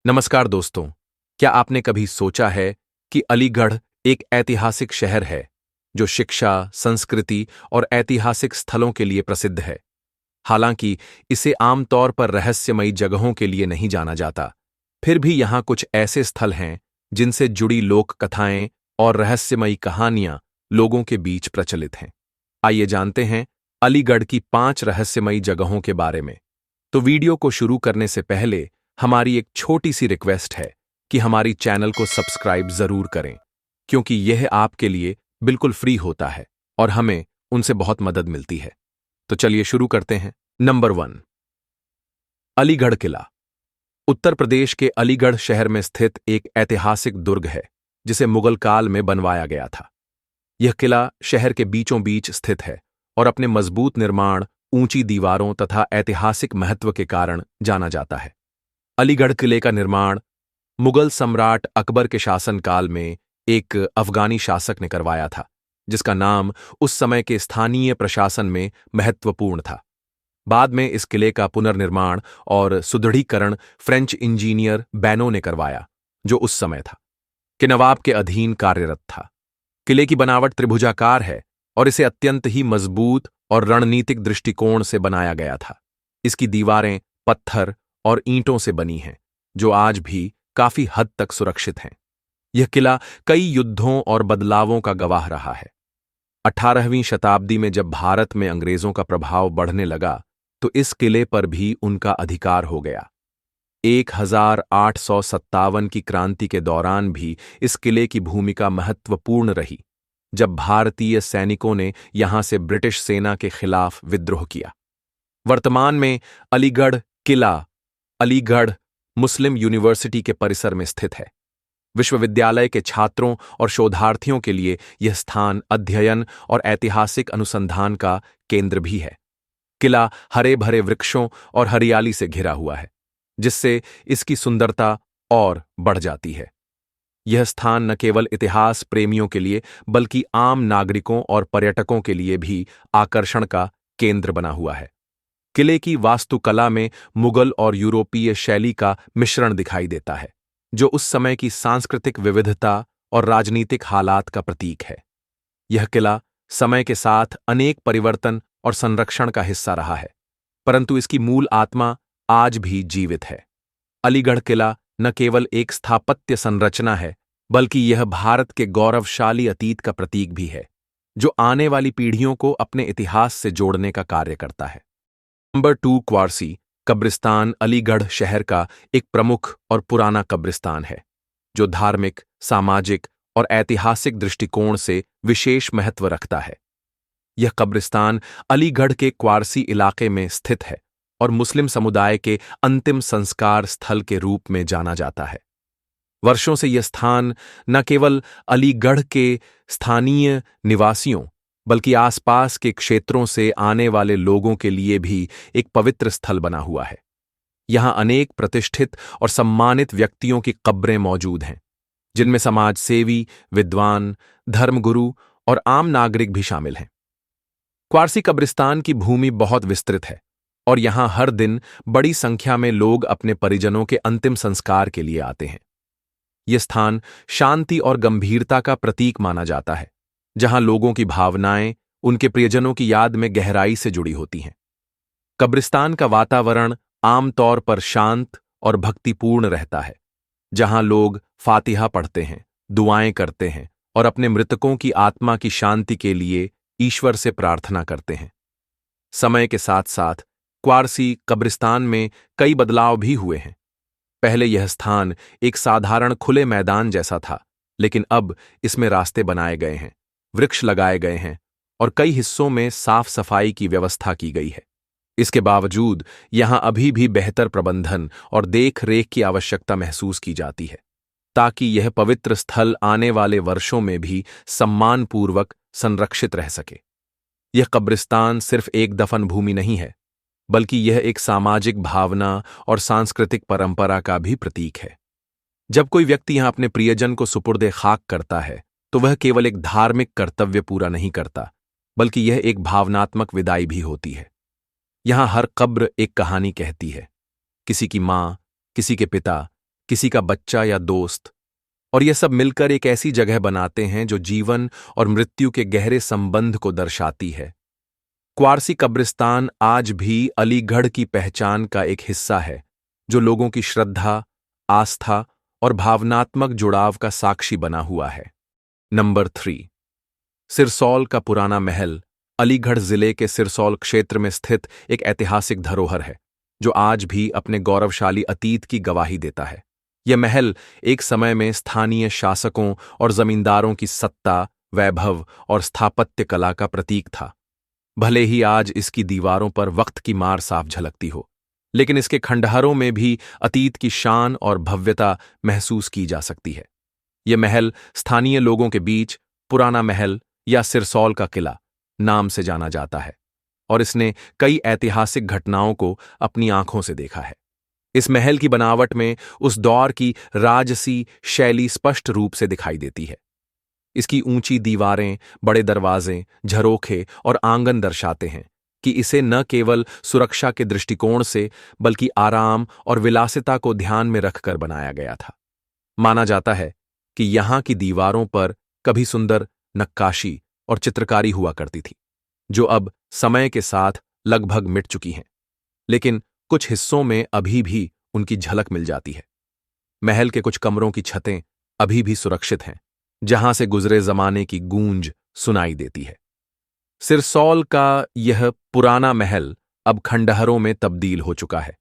नमस्कार दोस्तों। क्या आपने कभी सोचा है कि अलीगढ़ एक ऐतिहासिक शहर है जो शिक्षा, संस्कृति और ऐतिहासिक स्थलों के लिए प्रसिद्ध है? हालांकि इसे आमतौर पर रहस्यमयी जगहों के लिए नहीं जाना जाता, फिर भी यहाँ कुछ ऐसे स्थल हैं जिनसे जुड़ी लोक कथाएं और रहस्यमयी कहानियां लोगों के बीच प्रचलित हैं। आइए जानते हैं अलीगढ़ की 5 रहस्यमयी जगहों के बारे में। तो वीडियो को शुरू करने से पहले हमारी एक छोटी सी रिक्वेस्ट है कि हमारी चैनल को सब्सक्राइब जरूर करें, क्योंकि यह आपके लिए बिल्कुल फ्री होता है और हमें उनसे बहुत मदद मिलती है। तो चलिए शुरू करते हैं। नंबर 1, अलीगढ़ किला। उत्तर प्रदेश के अलीगढ़ शहर में स्थित एक ऐतिहासिक दुर्ग है जिसे मुगल काल में बनवाया गया था। यह किला शहर के बीचों बीच स्थित है और अपने मजबूत निर्माण, ऊंची दीवारों तथा ऐतिहासिक महत्व के कारण जाना जाता है। अलीगढ़ किले का निर्माण मुगल सम्राट अकबर के शासनकाल में एक अफगानी शासक ने करवाया था, जिसका नाम उस समय के स्थानीय प्रशासन में महत्वपूर्ण था। बाद में इस किले का पुनर्निर्माण और सुदृढ़ीकरण फ्रेंच इंजीनियर बैनो ने करवाया, जो उस समय था कि नवाब के अधीन कार्यरत था। किले की बनावट त्रिभुजाकार है और इसे अत्यंत ही मजबूत और रणनीतिक दृष्टिकोण से बनाया गया था। इसकी दीवारें पत्थर और ईंटों से बनी हैं, जो आज भी काफी हद तक सुरक्षित हैं। यह किला कई युद्धों और बदलावों का गवाह रहा है। 18वीं शताब्दी में जब भारत में अंग्रेजों का प्रभाव बढ़ने लगा, तो इस किले पर भी उनका अधिकार हो गया। 1857 की क्रांति के दौरान भी इस किले की भूमिका महत्वपूर्ण रही, जब भारतीय सैनिकों ने यहां से ब्रिटिश सेना के खिलाफ विद्रोह किया। वर्तमान में अलीगढ़ किला अलीगढ़ मुस्लिम यूनिवर्सिटी के परिसर में स्थित है। विश्वविद्यालय के छात्रों और शोधार्थियों के लिए यह स्थान अध्ययन और ऐतिहासिक अनुसंधान का केंद्र भी है। किला हरे भरे वृक्षों और हरियाली से घिरा हुआ है, जिससे इसकी सुंदरता और बढ़ जाती है। यह स्थान न केवल इतिहास प्रेमियों के लिए बल्कि आम नागरिकों और पर्यटकों के लिए भी आकर्षण का केंद्र बना हुआ है। किले की वास्तुकला में मुगल और यूरोपीय शैली का मिश्रण दिखाई देता है, जो उस समय की सांस्कृतिक विविधता और राजनीतिक हालात का प्रतीक है। यह किला समय के साथ अनेक परिवर्तन और संरक्षण का हिस्सा रहा है, परंतु इसकी मूल आत्मा आज भी जीवित है। अलीगढ़ किला न केवल एक स्थापत्य संरचना है, बल्कि यह भारत के गौरवशाली अतीत का प्रतीक भी है, जो आने वाली पीढ़ियों को अपने इतिहास से जोड़ने का कार्य करता है। नंबर 2, क्वारसी कब्रिस्तान अलीगढ़ शहर का एक प्रमुख और पुराना कब्रिस्तान है, जो धार्मिक, सामाजिक और ऐतिहासिक दृष्टिकोण से विशेष महत्व रखता है। यह कब्रिस्तान अलीगढ़ के क्वारसी इलाके में स्थित है और मुस्लिम समुदाय के अंतिम संस्कार स्थल के रूप में जाना जाता है। वर्षों से यह स्थान न केवल अलीगढ़ के स्थानीय निवासियों बल्कि आसपास के क्षेत्रों से आने वाले लोगों के लिए भी एक पवित्र स्थल बना हुआ है। यहां अनेक प्रतिष्ठित और सम्मानित व्यक्तियों की कब्रें मौजूद हैं, जिनमें समाज सेवी, विद्वान, धर्मगुरु और आम नागरिक भी शामिल हैं। क्वारसी कब्रिस्तान की भूमि बहुत विस्तृत है और यहां हर दिन बड़ी संख्या में लोग अपने परिजनों के अंतिम संस्कार के लिए आते हैं। यह स्थान शांति और गंभीरता का प्रतीक माना जाता है, जहां लोगों की भावनाएं उनके प्रियजनों की याद में गहराई से जुड़ी होती हैं। कब्रिस्तान का वातावरण आमतौर पर शांत और भक्तिपूर्ण रहता है, जहां लोग फातिहा पढ़ते हैं, दुआएं करते हैं और अपने मृतकों की आत्मा की शांति के लिए ईश्वर से प्रार्थना करते हैं। समय के साथ साथ क्वारसी कब्रिस्तान में कई बदलाव भी हुए हैं। पहले यह स्थान एक साधारण खुले मैदान जैसा था, लेकिन अब इसमें रास्ते बनाए गए हैं, वृक्ष लगाए गए हैं और कई हिस्सों में साफ सफाई की व्यवस्था की गई है। इसके बावजूद यहां अभी भी बेहतर प्रबंधन और देख रेख की आवश्यकता महसूस की जाती है, ताकि यह पवित्र स्थल आने वाले वर्षों में भी सम्मानपूर्वक संरक्षित रह सके। यह कब्रिस्तान सिर्फ एक दफन भूमि नहीं है, बल्कि यह एक सामाजिक भावना और सांस्कृतिक परंपरा का भी प्रतीक है। जब कोई व्यक्ति यहां अपने प्रियजन को सुपुर्दे खाक करता है, तो वह केवल एक धार्मिक कर्तव्य पूरा नहीं करता, बल्कि यह एक भावनात्मक विदाई भी होती है। यहां हर कब्र एक कहानी कहती है, किसी की मां, किसी के पिता, किसी का बच्चा या दोस्त, और ये सब मिलकर एक ऐसी जगह बनाते हैं जो जीवन और मृत्यु के गहरे संबंध को दर्शाती है। क्वारसी कब्रिस्तान आज भी अलीगढ़ की पहचान का एक हिस्सा है, जो लोगों की श्रद्धा, आस्था और भावनात्मक जुड़ाव का साक्षी बना हुआ है। नंबर 3, सिरसौल का पुराना महल अलीगढ़ जिले के सिरसौल क्षेत्र में स्थित एक ऐतिहासिक धरोहर है, जो आज भी अपने गौरवशाली अतीत की गवाही देता है। यह महल एक समय में स्थानीय शासकों और जमींदारों की सत्ता, वैभव और स्थापत्य कला का प्रतीक था। भले ही आज इसकी दीवारों पर वक्त की मार साफ झलकती हो, लेकिन इसके खंडहरों में भी अतीत की शान और भव्यता महसूस की जा सकती है। यह महल स्थानीय लोगों के बीच पुराना महल या सिरसौल का किला नाम से जाना जाता है, और इसने कई ऐतिहासिक घटनाओं को अपनी आंखों से देखा है। इस महल की बनावट में उस दौर की राजसी शैली स्पष्ट रूप से दिखाई देती है। इसकी ऊंची दीवारें, बड़े दरवाजे, झरोखे और आंगन दर्शाते हैं कि इसे न केवल सुरक्षा के दृष्टिकोण से बल्कि आराम और विलासिता को ध्यान में रखकर बनाया गया था। माना जाता है कि यहां की दीवारों पर कभी सुंदर नक्काशी और चित्रकारी हुआ करती थी, जो अब समय के साथ लगभग मिट चुकी हैं, लेकिन कुछ हिस्सों में अभी भी उनकी झलक मिल जाती है। महल के कुछ कमरों की छतें अभी भी सुरक्षित हैं, जहां से गुजरे जमाने की गूंज सुनाई देती है। सिरसौल का यह पुराना महल अब खंडहरों में तब्दील हो चुका है,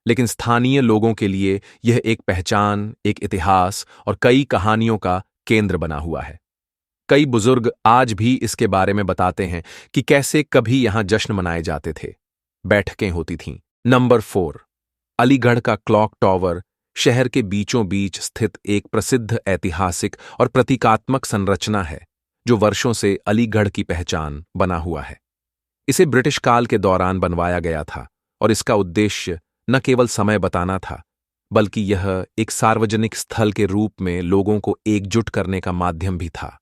लेकिन स्थानीय लोगों के लिए यह एक पहचान, एक इतिहास और कई कहानियों का केंद्र बना हुआ है। कई बुजुर्ग आज भी इसके बारे में बताते हैं कि कैसे कभी यहां जश्न मनाए जाते थे, बैठकें होती थीं। नंबर 4, अलीगढ़ का क्लॉक टॉवर शहर के बीचों बीच स्थित एक प्रसिद्ध ऐतिहासिक और प्रतीकात्मक संरचना है, जो वर्षों से अलीगढ़ की पहचान बना हुआ है। इसे ब्रिटिश काल के दौरान बनवाया गया था, और इसका उद्देश्य न केवल समय बताना था, बल्कि यह एक सार्वजनिक स्थल के रूप में लोगों को एकजुट करने का माध्यम भी था।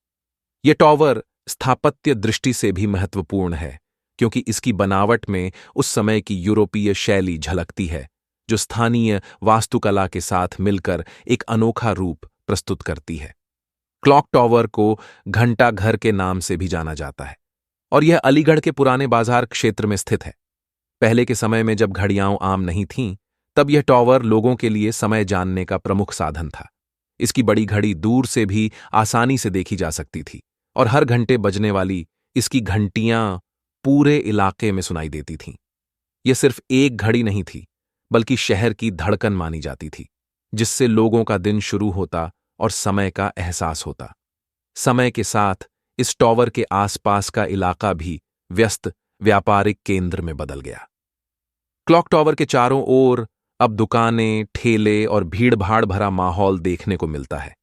यह टॉवर स्थापत्य दृष्टि से भी महत्वपूर्ण है, क्योंकि इसकी बनावट में उस समय की यूरोपीय शैली झलकती है, जो स्थानीय वास्तुकला के साथ मिलकर एक अनोखा रूप प्रस्तुत करती है। क्लॉक टॉवर को घंटा घर के नाम से भी जाना जाता है, और यह अलीगढ़ के पुराने बाजार क्षेत्र में स्थित है। पहले के समय में जब घड़ियां आम नहीं थीं, तब यह टॉवर लोगों के लिए समय जानने का प्रमुख साधन था। इसकी बड़ी घड़ी दूर से भी आसानी से देखी जा सकती थी, और हर घंटे बजने वाली इसकी घंटियां पूरे इलाके में सुनाई देती थीं। यह सिर्फ एक घड़ी नहीं थी, बल्कि शहर की धड़कन मानी जाती थी, जिससे लोगों का दिन शुरू होता और समय का एहसास होता। समय के साथ इस टॉवर के आसपास का इलाका भी व्यस्त व्यापारिक केंद्र में बदल गया। क्लॉक टॉवर के चारों ओर अब दुकानें, ठेले और भीड़-भाड़ भरा माहौल देखने को मिलता है,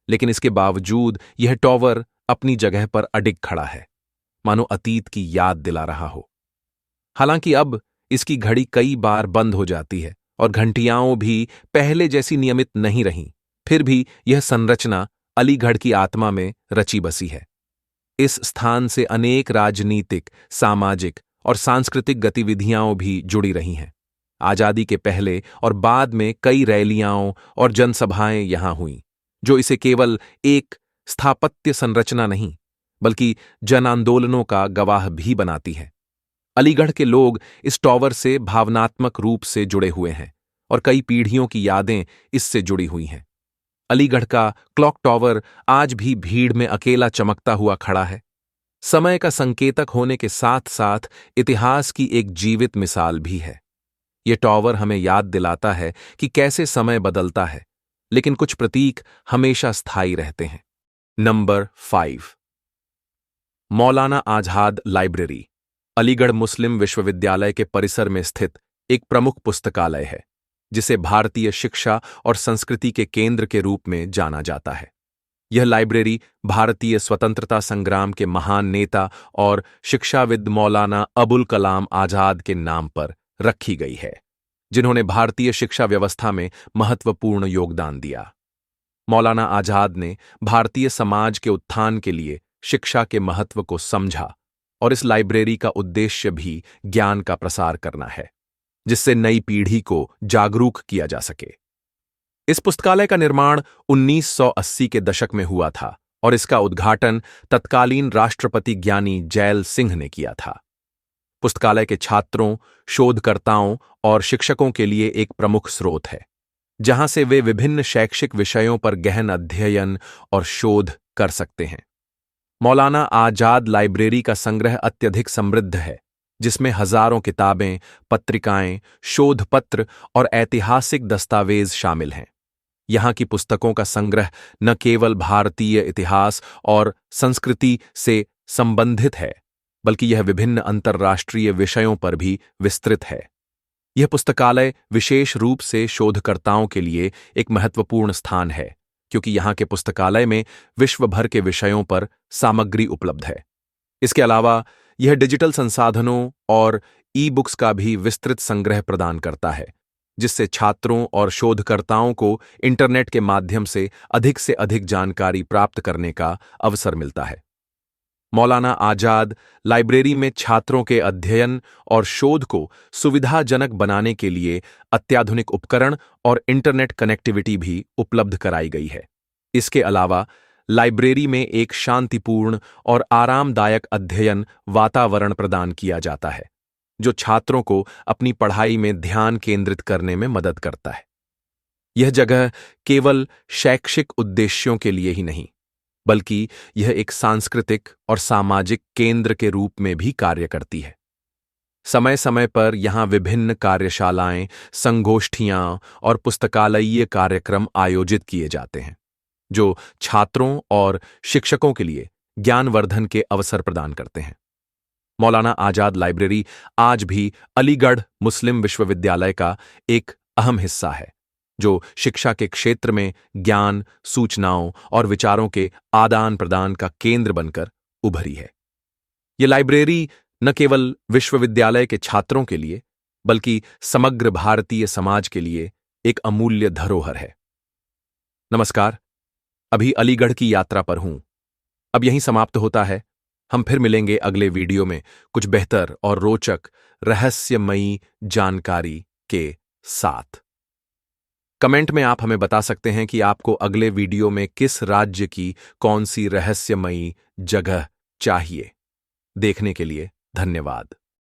लेकिन इसके बावजूद यह टॉवर अपनी जगह पर अडिग खड़ा है, मानो अतीत की याद दिला रहा हो। हालांकि अब इसकी घड़ी कई बार बंद हो जाती है और घंटियाओं भी पहले जैसी नियमित नहीं रहीं, फिर भी यह संरचना अलीगढ़ की आत्मा में रची बसी है। इस स्थान से अनेक राजनीतिक, सामाजिक और सांस्कृतिक गतिविधियां भी जुड़ी रही हैं। आजादी के पहले और बाद में कई रैलियां और जनसभाएं यहां हुईं, जो इसे केवल एक स्थापत्य संरचना नहीं, बल्कि जन आंदोलनों का गवाह भी बनाती है। अलीगढ़ के लोग इस टॉवर से भावनात्मक रूप से जुड़े हुए हैं, और कई पीढ़ियों की यादें इससे जुड़ी हुई हैं। अलीगढ़ का क्लॉक टॉवर आज भी भीड़ में अकेला चमकता हुआ खड़ा है, समय का संकेतक होने के साथ साथ इतिहास की एक जीवित मिसाल भी है। यह टॉवर हमें याद दिलाता है कि कैसे समय बदलता है, लेकिन कुछ प्रतीक हमेशा स्थायी रहते हैं। नंबर 5, मौलाना आजाद लाइब्रेरी अलीगढ़ मुस्लिम विश्वविद्यालय के परिसर में स्थित एक प्रमुख पुस्तकालय है, जिसे भारतीय शिक्षा और संस्कृति के केंद्र के रूप में जाना जाता है। यह लाइब्रेरी भारतीय स्वतंत्रता संग्राम के महान नेता और शिक्षाविद मौलाना अबुल कलाम आजाद के नाम पर रखी गई है, जिन्होंने भारतीय शिक्षा व्यवस्था में महत्वपूर्ण योगदान दिया। मौलाना आजाद ने भारतीय समाज के उत्थान के लिए शिक्षा के महत्व को समझा, और इस लाइब्रेरी का उद्देश्य भी ज्ञान का प्रसार करना है, जिससे नई पीढ़ी को जागरूक किया जा सके। इस पुस्तकालय का निर्माण 1980 के दशक में हुआ था और इसका उद्घाटन तत्कालीन राष्ट्रपति ज्ञानी जैल सिंह ने किया था। पुस्तकालय के छात्रों, शोधकर्ताओं और शिक्षकों के लिए एक प्रमुख स्रोत है, जहां से वे विभिन्न शैक्षिक विषयों पर गहन अध्ययन और शोध कर सकते हैं। मौलाना आजाद लाइब्रेरी का संग्रह अत्यधिक समृद्ध है, जिसमें हजारों किताबें, पत्रिकाएं, शोध पत्र और ऐतिहासिक दस्तावेज शामिल हैं। यहाँ की पुस्तकों का संग्रह न केवल भारतीय इतिहास और संस्कृति से संबंधित है, बल्कि यह विभिन्न अंतर्राष्ट्रीय विषयों पर भी विस्तृत है। यह पुस्तकालय विशेष रूप से शोधकर्ताओं के लिए एक महत्वपूर्ण स्थान है, क्योंकि यहाँ के पुस्तकालय में विश्व भर के विषयों पर सामग्री उपलब्ध है। इसके अलावा यह डिजिटल संसाधनों और ई-बुक्स का भी विस्तृत संग्रह प्रदान करता है, जिससे छात्रों और शोधकर्ताओं को इंटरनेट के माध्यम से अधिक जानकारी प्राप्त करने का अवसर मिलता है। मौलाना आजाद लाइब्रेरी में छात्रों के अध्ययन और शोध को सुविधाजनक बनाने के लिए अत्याधुनिक उपकरण और इंटरनेट कनेक्टिविटी भी उपलब्ध कराई गई है। इसके अलावा लाइब्रेरी में एक शांतिपूर्ण और आरामदायक अध्ययन वातावरण प्रदान किया जाता है, जो छात्रों को अपनी पढ़ाई में ध्यान केंद्रित करने में मदद करता है। यह जगह केवल शैक्षिक उद्देश्यों के लिए ही नहीं, बल्कि यह एक सांस्कृतिक और सामाजिक केंद्र के रूप में भी कार्य करती है। समय समय पर यहाँ विभिन्न कार्यशालाएं, संगोष्ठियां और पुस्तकालयीय कार्यक्रम आयोजित किए जाते हैं, जो छात्रों और शिक्षकों के लिए ज्ञानवर्धन के अवसर प्रदान करते हैं। मौलाना आजाद लाइब्रेरी आज भी अलीगढ़ मुस्लिम विश्वविद्यालय का एक अहम हिस्सा है, जो शिक्षा के क्षेत्र में ज्ञान, सूचनाओं और विचारों के आदान प्रदान का केंद्र बनकर उभरी है। यह लाइब्रेरी न केवल विश्वविद्यालय के छात्रों के लिए, बल्कि समग्र भारतीय समाज के लिए एक अमूल्य धरोहर है। नमस्कार, अभी अलीगढ़ की यात्रा पर हूं। अब यहीं समाप्त होता है। हम फिर मिलेंगे अगले वीडियो में कुछ बेहतर और रोचक रहस्यमयी जानकारी के साथ। कमेंट में आप हमें बता सकते हैं कि आपको अगले वीडियो में किस राज्य की कौन सी रहस्यमयी जगह चाहिए। देखने के लिए धन्यवाद।